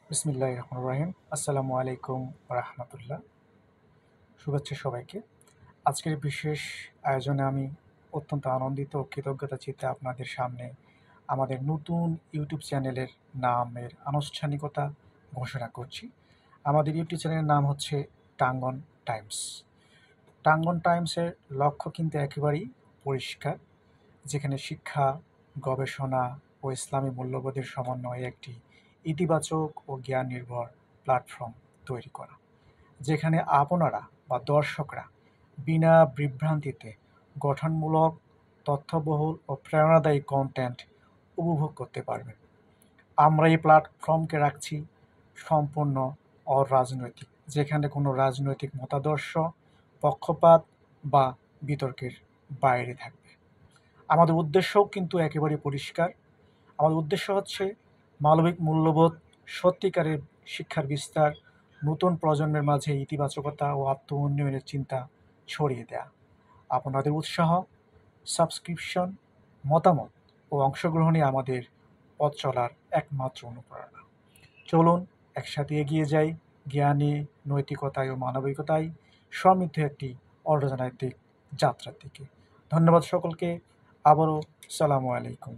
বিসমিল্লাহির রহমানির রহিম। আসসালামু আলাইকুম ওয়া রাহমাতুল্লাহ। শুভেচ্ছা সবাইকে। আজকের বিশেষ আয়োজনে আমি অত্যন্ত আনন্দিত ও কৃতজ্ঞতা চিত্তে আপনাদের সামনে আমাদের নতুন ইউটিউব চ্যানেলের নামের আনুষ্ঠানিকতা ঘোষণা করছি। আমাদের ইউটিউব চ্যানেলের নাম হচ্ছে টাঙ্গন টাইমস। টাঙ্গন টাইমসের লক্ষ্য কিন্তু একেবারেই পরিষ্কার, যেখানে শিক্ষা, গবেষণা ও ইসলামী মূল্যবোধের সমন্বয়ে একটি ইতিবাচক ও জ্ঞান নির্ভর প্ল্যাটফর্ম তৈরি করা, যেখানে আপনারা বা দর্শকরা বিনা বিভ্রান্তিতে গঠনমূলক, তথ্যবহুল ও প্রেরণাদায়ী কন্টেন্ট উপভোগ করতে পারবেন। আমরা এই প্ল্যাটফর্মকে রাখছি সম্পূর্ণ অরাজনৈতিক, যেখানে কোনো রাজনৈতিক মতাদর্শ, পক্ষপাত বা বিতর্কের বাইরে থাকবে। আমাদের উদ্দেশ্যও কিন্তু একেবারে পরিষ্কার। আমাদের উদ্দেশ্য হচ্ছে মানবিক মূল্যবোধ, সত্যিকারের শিক্ষার বিস্তার, নতুন প্রজন্মের মাঝে ইতিবাচকতা ও আত্ম উন্নয়নের চিন্তা ছড়িয়ে দেয়া। আপনাদের উৎসাহ, সাবস্ক্রিপশন, মতামত ও অংশগ্রহণই আমাদের পথ চলার একমাত্র অনুপ্রেরণা। চলুন একসাথে এগিয়ে যাই জ্ঞানে, নৈতিকতায় ও মানবিকতায় সমৃদ্ধ একটি অরাজনৈতিক যাত্রার দিকে। ধন্যবাদ সকলকে। আবারও সালামু আলাইকুম।